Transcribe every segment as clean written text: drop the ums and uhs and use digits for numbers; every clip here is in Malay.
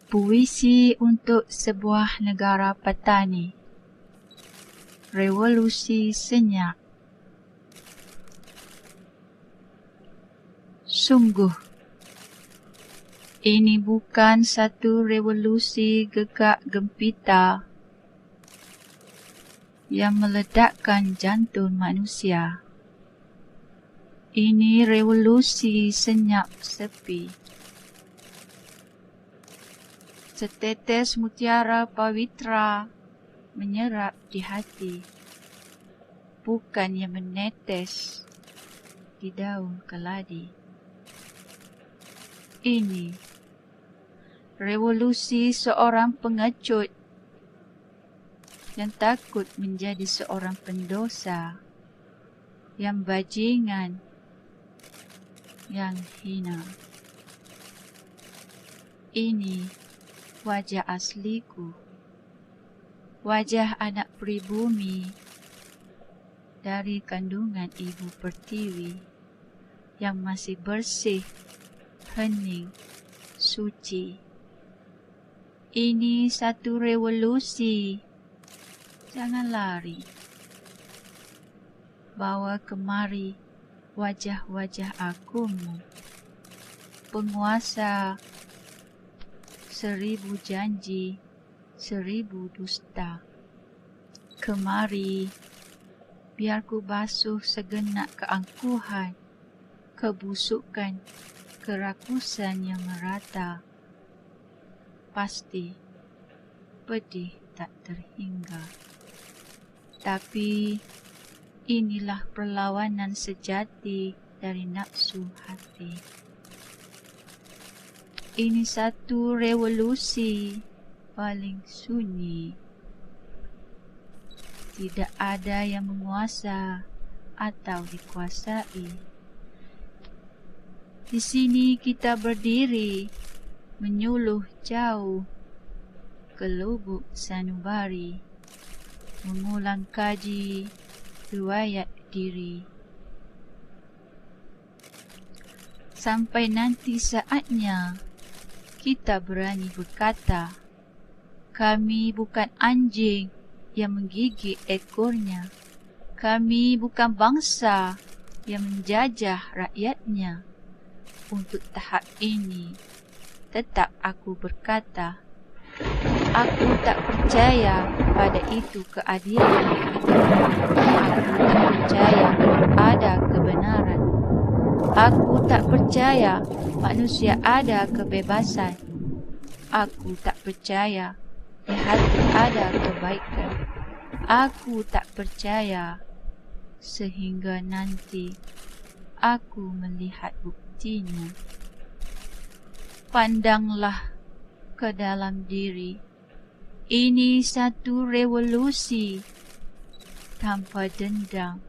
Puisi untuk sebuah negara petani. Revolusi senyap. Sungguh, ini bukan satu revolusi gegak gempita yang meledakkan jantung manusia. Ini revolusi senyap sepi. Setetes mutiara pawitra menyerap di hati, bukan yang menetes di daun keladi. Ini revolusi seorang pengecut yang takut menjadi seorang pendosa, yang bajingan, yang hina. Ini wajah asliku, wajah anak pribumi dari kandungan ibu pertiwi yang masih bersih, hening, suci. Ini satu revolusi. Jangan lari. Bawa kemari wajah-wajah agung, penguasa 1000 janji, 1000 dusta. Kemari, biar ku basuh segenap keangkuhan, kebusukan, kerakusan yang merata. Pasti pedih tak terhingga. Tapi inilah perlawanan sejati dari nafsu hati. Ini satu revolusi paling sunyi. Tidak ada yang menguasa atau dikuasai. Di sini kita berdiri, menyuluh jauh ke lubuk sanubari, mengulang kaji riwayat diri. Sampai nanti saatnya kita berani berkata, kami bukan anjing yang menggigit ekornya. Kami bukan bangsa yang menjajah rakyatnya. Untuk tahap ini, tetap aku berkata, aku tak percaya pada itu keadilan. Aku tak percaya ada kebenaran. Aku tak percaya manusia ada kebebasan. Aku tak percaya di hati ada kebaikan. Aku tak percaya sehingga nanti aku melihat buktinya. Pandanglah ke dalam diri. Ini satu revolusi tanpa dendam,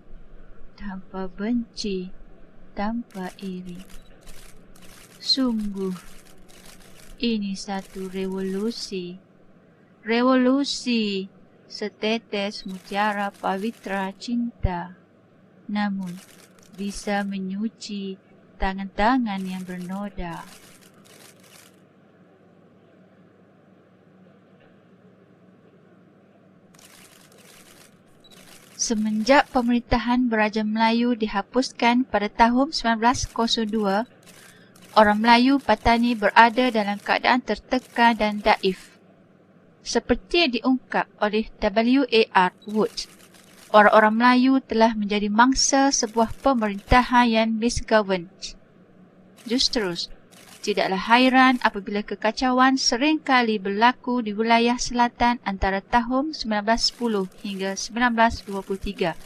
tanpa benci, tanpa iri. Sungguh, ini satu revolusi. Revolusi setetes mutiara pawitra cinta, namun bisa menyuci tangan-tangan yang bernoda. Semenjak pemerintahan Beraja Melayu dihapuskan pada tahun 1902, orang Melayu Patani berada dalam keadaan tertekan dan daif. Seperti yang diungkap oleh W.A.R. Woods, orang-orang Melayu telah menjadi mangsa sebuah pemerintahan yang misgoverned. Justru, tidaklah hairan apabila kekacauan seringkali berlaku di wilayah selatan antara tahun 1910 hingga 1923.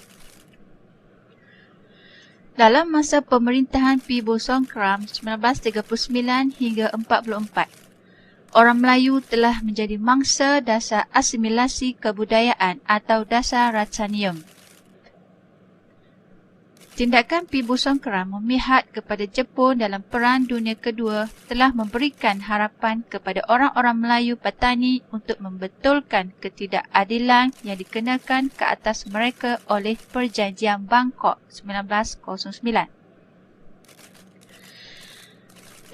Dalam masa pemerintahan P. Bosongkram 1939 hingga 44, orang Melayu telah menjadi mangsa dasar asimilasi kebudayaan atau dasar Ratsanium. Tindakan P. Bosongkram memihak kepada Jepun dalam Perang Dunia Kedua telah memberikan harapan kepada orang-orang Melayu Patani untuk membetulkan ketidakadilan yang dikenakan ke atas mereka oleh Perjanjian Bangkok 1909.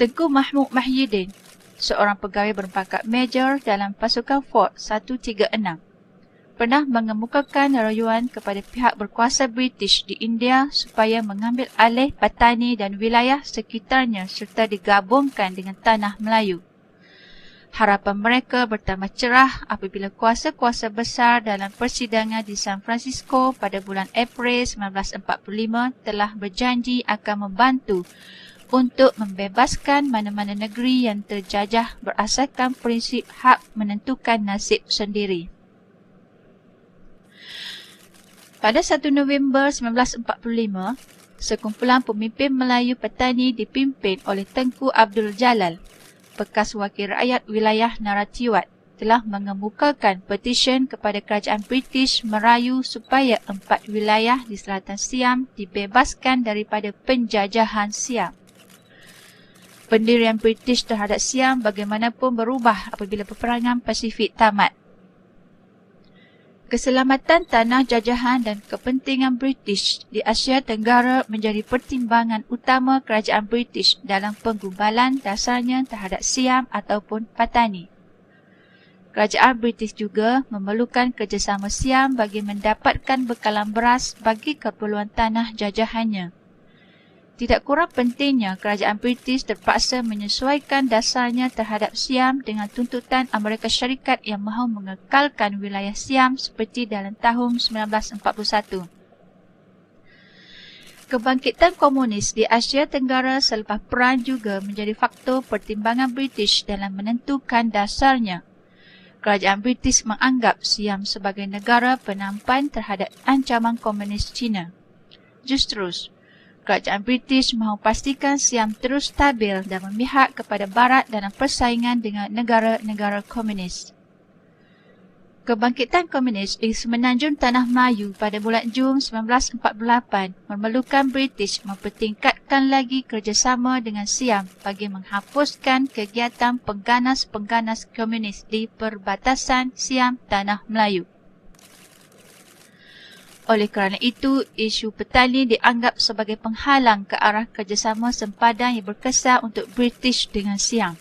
Tengku Mahmud Mahyidin seorang pegawai berpangkat Major dalam pasukan Fort 136, pernah mengemukakan rayuan kepada pihak berkuasa British di India supaya mengambil alih Patani dan wilayah sekitarnya serta digabungkan dengan tanah Melayu. Harapan mereka bertambah cerah apabila kuasa-kuasa besar dalam persidangan di San Francisco pada bulan April 1945 telah berjanji akan membantu untuk membebaskan mana-mana negeri yang terjajah berasaskan prinsip hak menentukan nasib sendiri. Pada 1 November 1945, sekumpulan pemimpin Melayu Patani dipimpin oleh Tengku Abdul Jalal, bekas wakil rakyat wilayah Narathiwat, telah mengemukakan petisyen kepada kerajaan British merayu supaya 4 wilayah di selatan Siam dibebaskan daripada penjajahan Siam. Pendirian British terhadap Siam bagaimanapun berubah apabila peperangan Pasifik tamat. Keselamatan tanah jajahan dan kepentingan British di Asia Tenggara menjadi pertimbangan utama kerajaan British dalam penggubalan dasarnya terhadap Siam ataupun Patani. Kerajaan British juga memerlukan kerjasama Siam bagi mendapatkan bekalan beras bagi keperluan tanah jajahannya. Tidak kurang pentingnya, kerajaan British terpaksa menyesuaikan dasarnya terhadap Siam dengan tuntutan Amerika Syarikat yang mahu mengekalkan wilayah Siam seperti dalam tahun 1941. Kebangkitan komunis di Asia Tenggara selepas perang juga menjadi faktor pertimbangan British dalam menentukan dasarnya. Kerajaan British menganggap Siam sebagai negara penampan terhadap ancaman komunis China. Justru, kerajaan British mahu pastikan Siam terus stabil dan memihak kepada Barat dalam persaingan dengan negara-negara komunis. Kebangkitan komunis di Semenanjung Tanah Melayu pada bulan Jun 1948 memerlukan British mempertingkatkan lagi kerjasama dengan Siam bagi menghapuskan kegiatan pengganas-pengganas komunis di perbatasan Siam Tanah Melayu. Oleh kerana itu, isu petani dianggap sebagai penghalang ke arah kerjasama sempadan yang berkesan untuk British dengan Siam.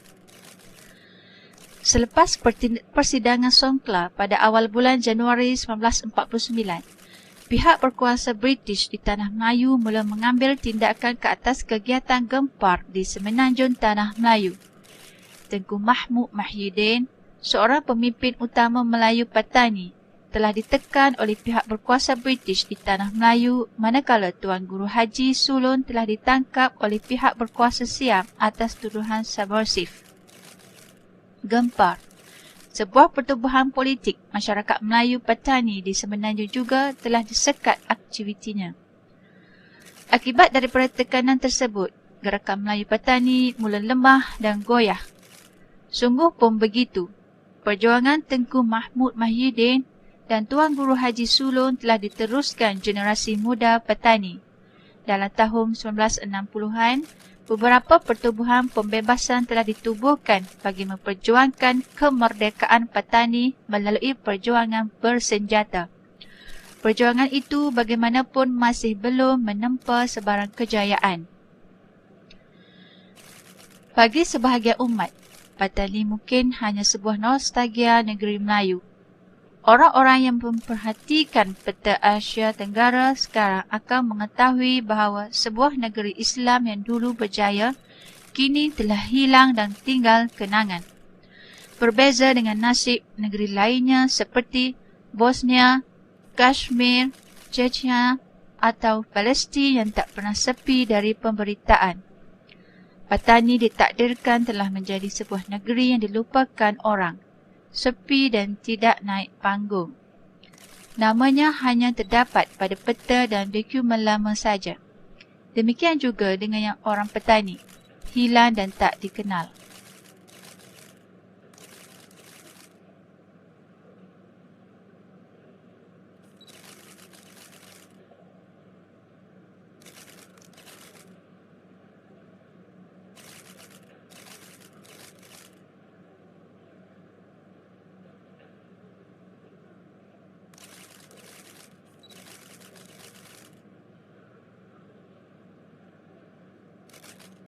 Selepas persidangan Songkla pada awal bulan Januari 1949, pihak berkuasa British di Tanah Melayu mula mengambil tindakan ke atas kegiatan gempar di Semenanjung Tanah Melayu. Tengku Mahmud Mahyuddin, seorang pemimpin utama Melayu Patani, telah ditekan oleh pihak berkuasa British di Tanah Melayu, manakala Tuan Guru Haji Sulun telah ditangkap oleh pihak berkuasa Siam atas tuduhan subversif. Gempar, sebuah pertubuhan politik masyarakat Melayu Patani di Semenanjung juga telah disekat aktivitinya. Akibat daripada tekanan tersebut, gerakan Melayu Patani mula lemah dan goyah. Sungguh pun begitu, perjuangan Tengku Mahmud Mahyuddin dan Tuan Guru Haji Sulun telah diteruskan generasi muda petani. Dalam tahun 1960-an, beberapa pertubuhan pembebasan telah ditubuhkan bagi memperjuangkan kemerdekaan petani melalui perjuangan bersenjata. Perjuangan itu bagaimanapun masih belum menempa sebarang kejayaan. Bagi sebahagian umat, petani mungkin hanya sebuah nostalgia negeri Melayu. Orang-orang yang memperhatikan peta Asia Tenggara sekarang akan mengetahui bahawa sebuah negeri Islam yang dulu berjaya kini telah hilang dan tinggal kenangan. Berbeza dengan nasib negeri lainnya seperti Bosnia, Kashmir, Chechnya atau Palestin yang tak pernah sepi dari pemberitaan. Patani ditakdirkan telah menjadi sebuah negeri yang dilupakan orang, sepi dan tidak naik panggung. Namanya hanya terdapat pada peta dan dokumen lama saja. Demikian juga dengan yang orang petani, hilang dan tak dikenal.